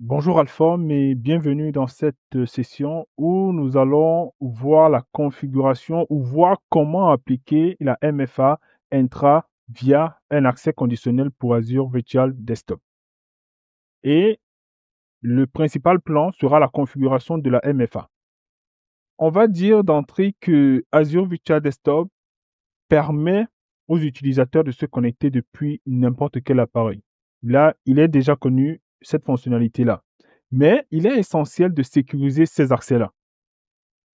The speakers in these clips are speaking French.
Bonjour Alphonse et bienvenue dans cette session où nous allons voir la configuration ou voir comment appliquer la MFA Intra via un accès conditionnel pour Azure Virtual Desktop. Et le principal plan sera la configuration de la MFA. On va dire d'entrée que Azure Virtual Desktop permet aux utilisateurs de se connecter depuis n'importe quel appareil. Là, il est déjà connu cette fonctionnalité-là. Mais il est essentiel de sécuriser ces accès-là.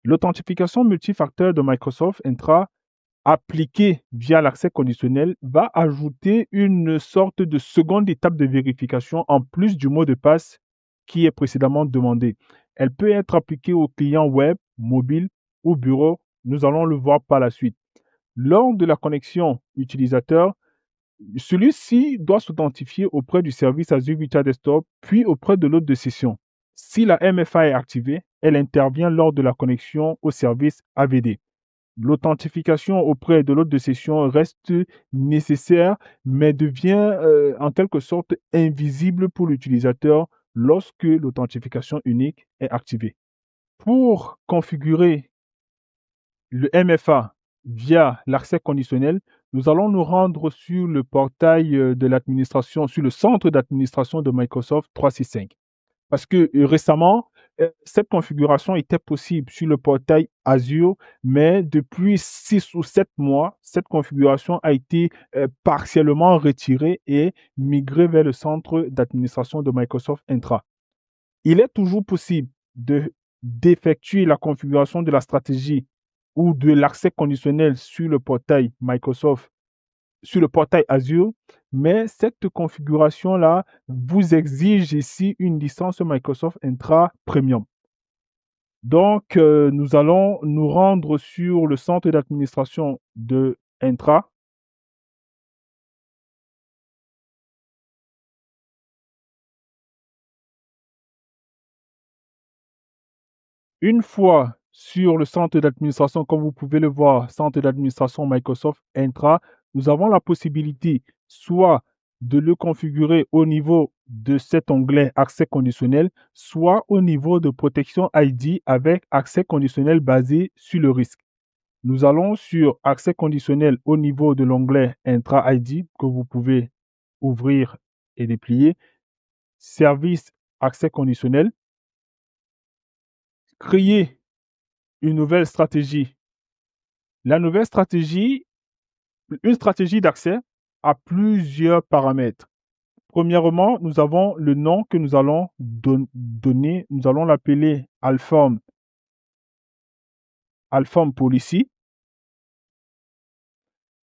L'authentification multifacteur de Microsoft Entra, appliquée via l'accès conditionnel, va ajouter une sorte de seconde étape de vérification en plus du mot de passe qui est précédemment demandé. Elle peut être appliquée aux clients web, mobile ou bureau. Nous allons le voir par la suite. Lors de la connexion utilisateur, celui-ci doit s'authentifier auprès du service Azure Virtual Desktop, puis auprès de l'hôte de session. Si la MFA est activée, elle intervient lors de la connexion au service AVD. L'authentification auprès de l'hôte de session reste nécessaire, mais devient en quelque sorte invisible pour l'utilisateur lorsque l'authentification unique est activée. Pour configurer le MFA via l'accès conditionnel, nous allons nous rendre sur le portail de l'administration, sur le centre d'administration de Microsoft 365. Parce que récemment, cette configuration était possible sur le portail Azure, mais depuis 6 ou 7 mois, cette configuration a été partiellement retirée et migrée vers le centre d'administration de Microsoft Intra. Il est toujours possible d'effectuer la configuration de la stratégie ou de l'accès conditionnel sur le portail Microsoft, sur le portail Azure, mais cette configuration-là vous exige ici une licence Microsoft Intra Premium. Donc, nous allons nous rendre sur le centre d'administration de Intra. Une fois sur le centre d'administration, comme vous pouvez le voir, centre d'administration Microsoft Intra, nous avons la possibilité soit de le configurer au niveau de cet onglet accès conditionnel, soit au niveau de protection ID avec accès conditionnel basé sur le risque. Nous allons sur accès conditionnel au niveau de l'onglet Intra ID que vous pouvez ouvrir et déplier. Service accès conditionnel. Créer une nouvelle stratégie. La nouvelle stratégie, une stratégie d'accès a plusieurs paramètres. Premièrement, nous avons le nom que nous allons donner. Nous allons l'appeler Alform Policy.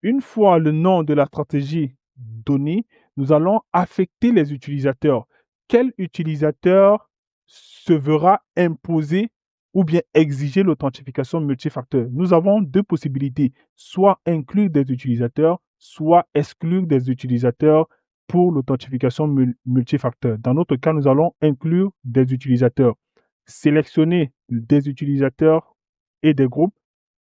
Une fois le nom de la stratégie donné, nous allons affecter les utilisateurs. Quel utilisateur se verra imposer ou bien exiger l'authentification multifacteur? Nous avons deux possibilités, soit inclure des utilisateurs, soit exclure des utilisateurs pour l'authentification multifacteur. Dans notre cas, nous allons inclure des utilisateurs. Sélectionner des utilisateurs et des groupes,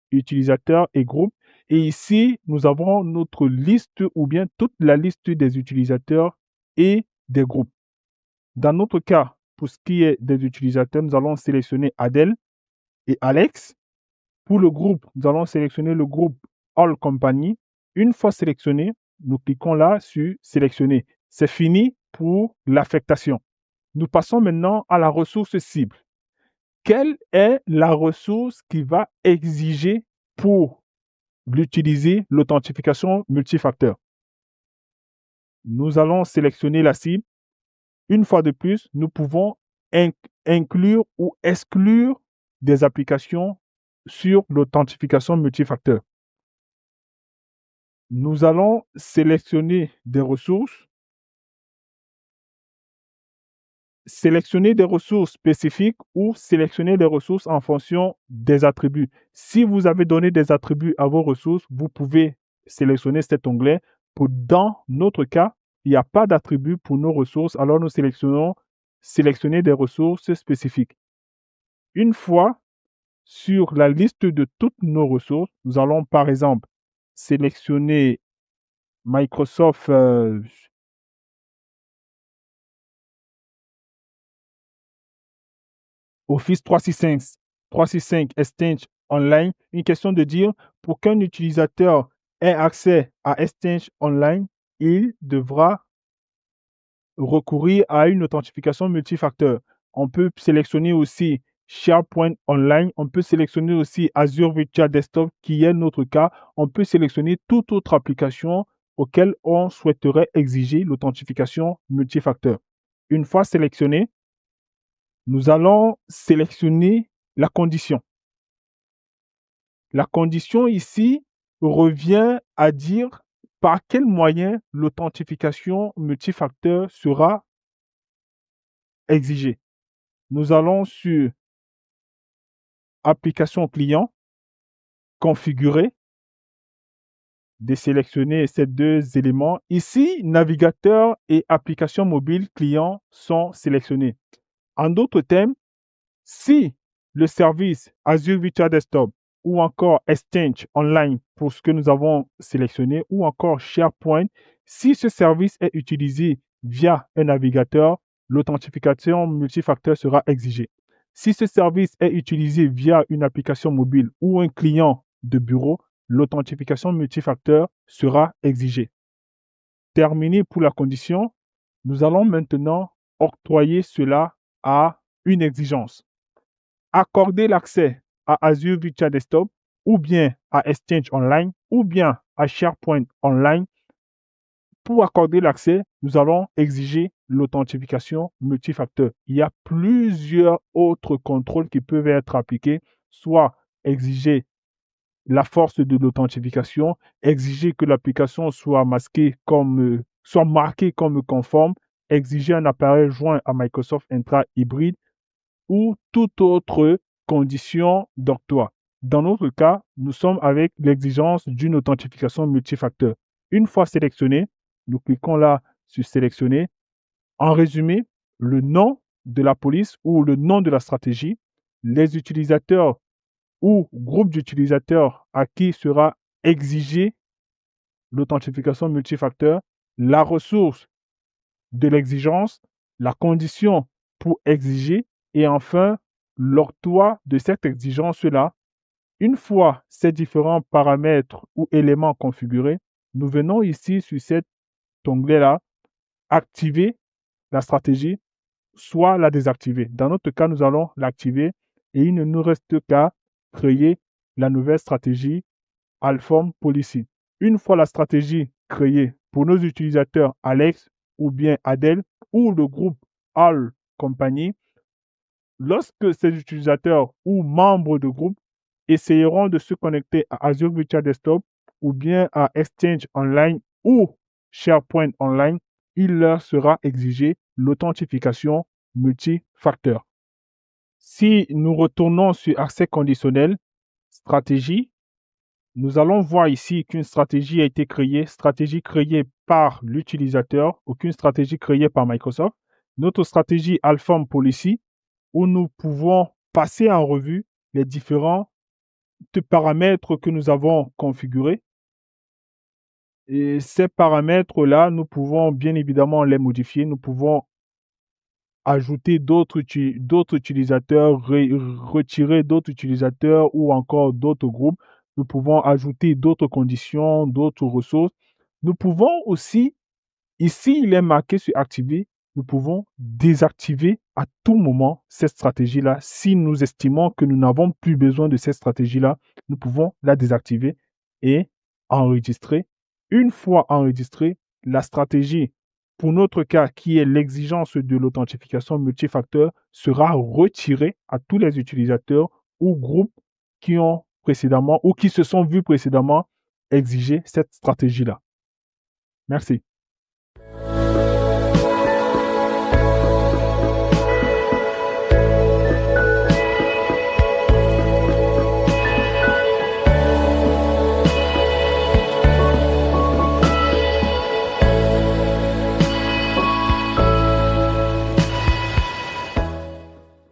utilisateurs et groupes. Et ici, nous avons notre liste ou bien toute la liste des utilisateurs et des groupes. Dans notre cas, pour ce qui est des utilisateurs, nous allons sélectionner Adèle et Alex. Pour le groupe, nous allons sélectionner le groupe All Company. Une fois sélectionné, nous cliquons là sur Sélectionner. C'est fini pour l'affectation. Nous passons maintenant à la ressource cible. Quelle est la ressource qui va exiger pour l'utiliser l'authentification multifacteur? Nous allons sélectionner la cible. Une fois de plus, nous pouvons inclure ou exclure des applications sur l'authentification multifacteur. Nous allons sélectionner des ressources, spécifiques ou sélectionner des ressources en fonction des attributs. Si vous avez donné des attributs à vos ressources, vous pouvez sélectionner cet onglet. Dans notre cas, il n'y a pas d'attribut pour nos ressources, alors nous sélectionner des ressources spécifiques. Une fois sur la liste de toutes nos ressources, nous allons par exemple sélectionner Microsoft Office 365 Exchange Online, une question de dire pour qu'un utilisateur ait accès à Exchange Online, il devra recourir à une authentification multifacteur. On peut sélectionner aussi SharePoint Online, on peut sélectionner aussi Azure Virtual Desktop qui est notre cas. On peut sélectionner toute autre application auquel on souhaiterait exiger l'authentification multifacteur. Une fois sélectionné, nous allons sélectionner la condition. La condition ici revient à dire par quel moyen l'authentification multifacteur sera exigée. Nous allons sur Application client, configurer, désélectionner ces deux éléments. Ici, navigateur et application mobile client sont sélectionnés. En d'autres termes, si le service Azure Virtual Desktop ou encore Exchange Online pour ce que nous avons sélectionné ou encore SharePoint, si ce service est utilisé via un navigateur, l'authentification multifacteur sera exigée. Si ce service est utilisé via une application mobile ou un client de bureau, l'authentification multifacteur sera exigée. Terminé pour la condition, nous allons maintenant octroyer cela à une exigence. Accorder l'accès à Azure Virtual Desktop ou bien à Exchange Online ou bien à SharePoint Online. Pour accorder l'accès, nous allons exiger l'authentification multifacteur. Il y a plusieurs autres contrôles qui peuvent être appliqués, soit exiger la force de l'authentification, exiger que l'application soit masquée comme, soit marquée comme conforme, exiger un appareil joint à Microsoft Entra hybride ou toute autre condition d'octroi. Dans notre cas, nous sommes avec l'exigence d'une authentification multifacteur. Une fois sélectionné, nous cliquons là sur sélectionner. En résumé, le nom de la police ou le nom de la stratégie, les utilisateurs ou groupes d'utilisateurs à qui sera exigée l'authentification multifacteur, la ressource de l'exigence, la condition pour exiger et enfin l'octroi de cette exigence-là. Une fois ces différents paramètres ou éléments configurés, nous venons ici sur cet onglet-là, activer la stratégie, soit la désactiver. Dans notre cas, nous allons l'activer et il ne nous reste qu'à créer la nouvelle stratégie Alform Policy. Une fois la stratégie créée pour nos utilisateurs Alex ou bien Adèle ou le groupe All Company, lorsque ces utilisateurs ou membres de groupe essayeront de se connecter à Azure Virtual Desktop ou bien à Exchange Online ou SharePoint Online, il leur sera exigé l'authentification multifacteur. Si nous retournons sur accès conditionnel, stratégie, nous allons voir ici qu'une stratégie a été créée, stratégie créée par l'utilisateur, aucune stratégie créée par Microsoft. Notre stratégie Alform Policy, où nous pouvons passer en revue les différents paramètres que nous avons configurés. Et ces paramètres-là, nous pouvons bien évidemment les modifier. Nous pouvons ajouter d'autres utilisateurs, retirer d'autres utilisateurs ou encore d'autres groupes. Nous pouvons ajouter d'autres conditions, d'autres ressources. Nous pouvons aussi, ici il est marqué sur activer, nous pouvons désactiver à tout moment cette stratégie-là. Si nous estimons que nous n'avons plus besoin de cette stratégie-là, nous pouvons la désactiver et enregistrer. Une fois enregistrée, la stratégie, pour notre cas, qui est l'exigence de l'authentification multifacteur, sera retirée à tous les utilisateurs ou groupes qui ont précédemment ou qui se sont vus précédemment exiger cette stratégie-là. Merci.